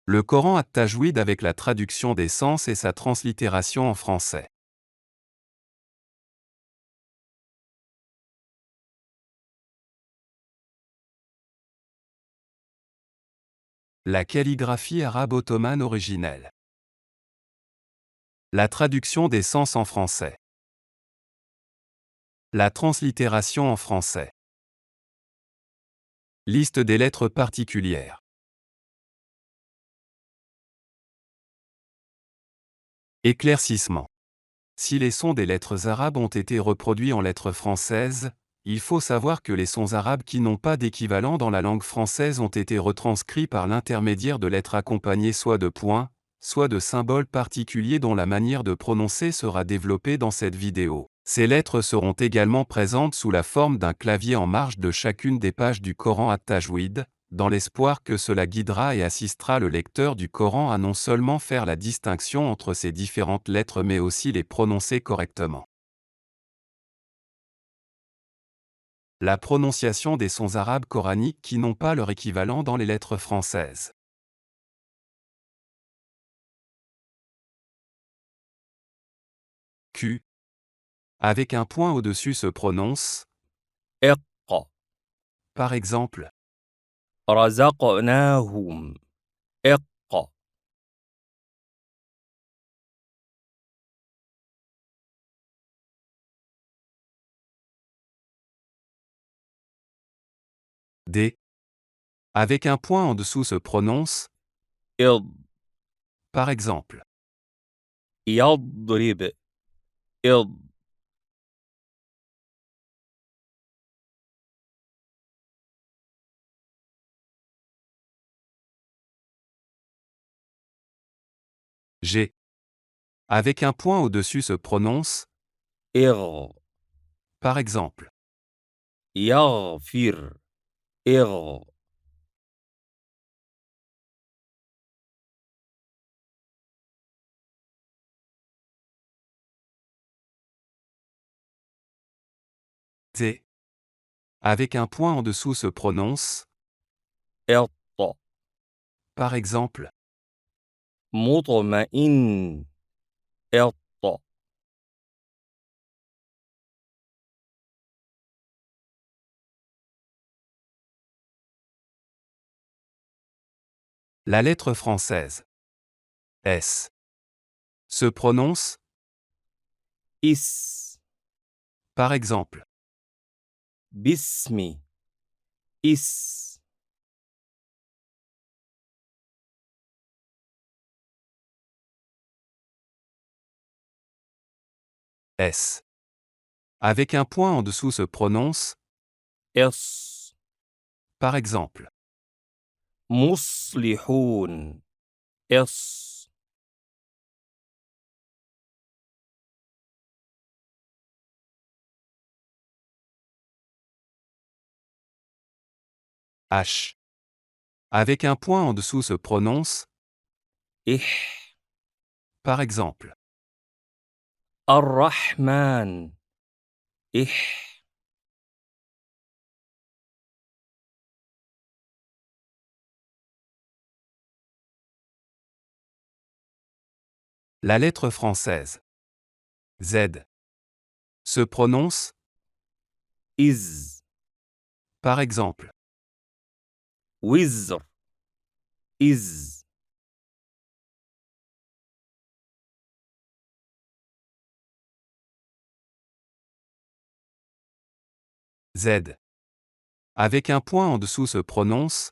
Le Coran at-Tajwid avec la traduction des sens et sa translittération en français. La calligraphie arabe ottomane originelle. La traduction des sens en français. La translittération en français. Liste des lettres particulières. Éclaircissement. Si les sons des lettres arabes ont été reproduits en lettres françaises, il faut savoir que les sons arabes qui n'ont pas d'équivalent dans la langue française ont été retranscrits par l'intermédiaire de lettres accompagnées soit de points, soit de symboles particuliers dont la manière de prononcer sera développée dans cette vidéo. Ces lettres seront également présentes sous la forme d'un clavier en marge de chacune des pages du Coran at-Tajwid, dans l'espoir que cela guidera et assistera le lecteur du Coran à non seulement faire la distinction entre ces différentes lettres mais aussi les prononcer correctement. La prononciation des sons arabes coraniques qui n'ont pas leur équivalent dans les lettres françaises. Q. Avec un point au-dessus se prononce اقرأ par exemple. رزقناهم اقرأ D. Avec un point en dessous se prononce اض par exemple. يضرب اض G. Avec un point au-dessus se prononce اغ par exemple. يغفر اغ T. Avec un point en dessous se prononce اط par exemple. مطمئن اط La lettre française S se prononce اس par exemple. باسمي اس S. Avec un point en dessous se prononce اس par exemple. مصلحون اس H. Avec un point en dessous se prononce إح par exemple. الرحمن إح La lettre française Z se prononce إز par exemple. وزر إز Z. Avec un point en dessous se prononce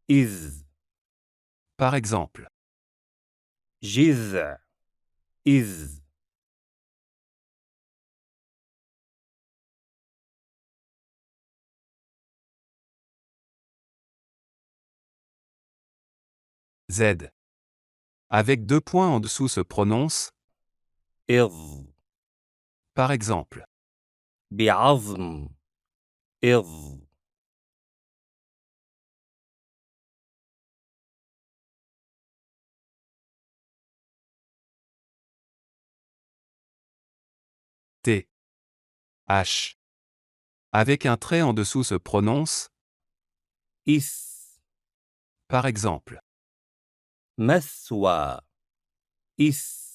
إذ par exemple. جذع إذ Z. Avec deux points en dessous se prononce إض par exemple. بعظم إض T. H. Avec un trait en dessous se prononce إث par exemple. مثوى إس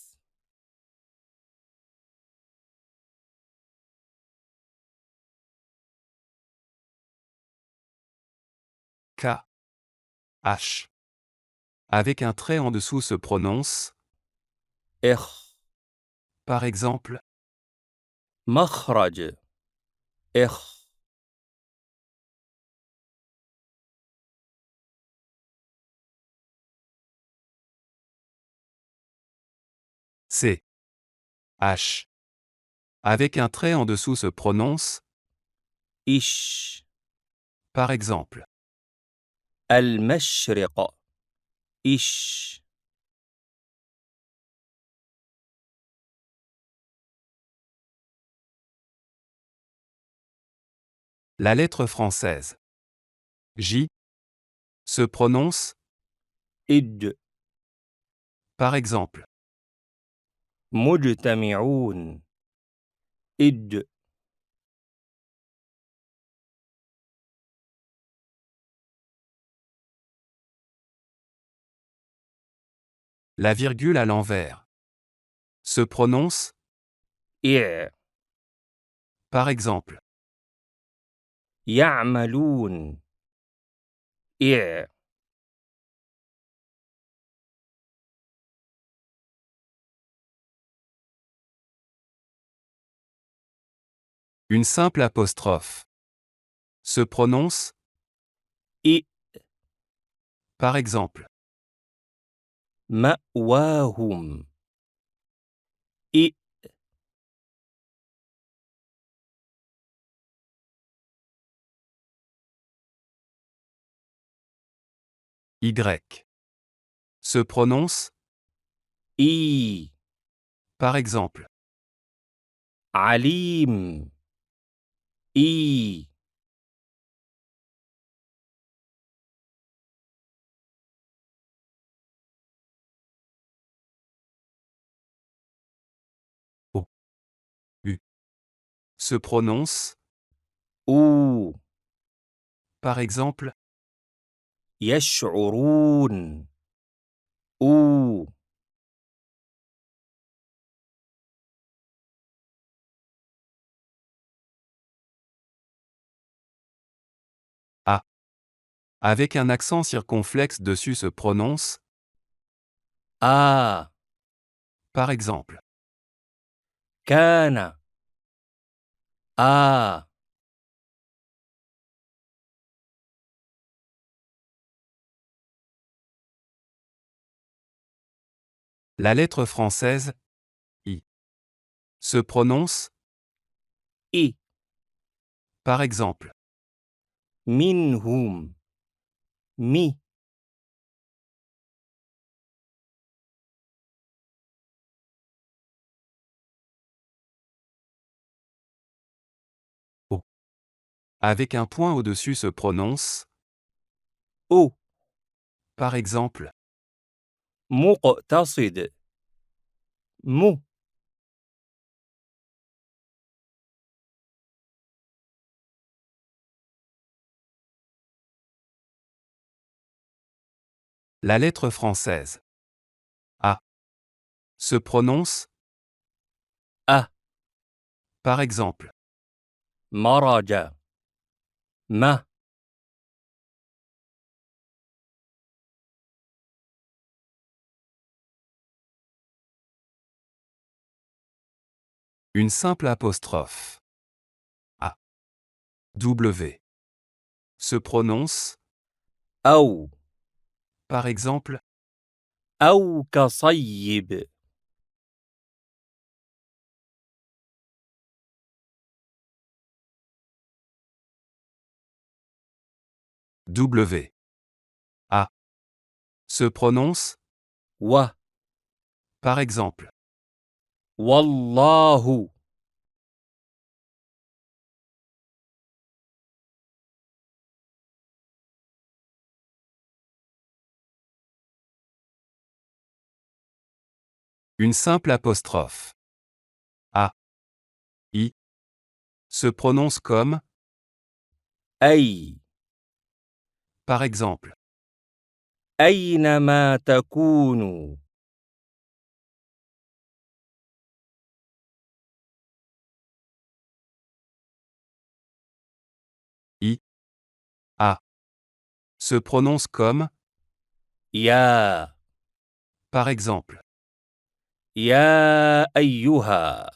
K, H. Avec un trait en dessous se prononce, إخ par exemple, مخرج إخ C, H. Avec un trait en dessous se prononce, إش par exemple, المشرق إش la lettre française J se prononce, إج par exemple, مجتمعون إج la virgule à l'envers se prononce, إع par exemple, يعملون إع une simple apostrophe se prononce, إ par exemple, مأواهم إ Y se prononce, إي par exemple, عليم إي O, U se prononce, أو par exemple, يشعرون أو A. Avec un accent circonflexe dessus se prononce, par exemple, كان la lettre française I se prononce, إ par exemple, منهم مي O. Avec un point au-dessus se prononce, أو par exemple, مقتصد مو la lettre française A se prononce, أ par exemple, مرج ما une simple apostrophe A W se prononce, أو par exemple, أو كصيب W A se prononce, و par exemple, والله une simple apostrophe A I se prononce comme, أي par exemple, أينما تكونوا. I, A se prononce comme, يا par exemple, يا أيها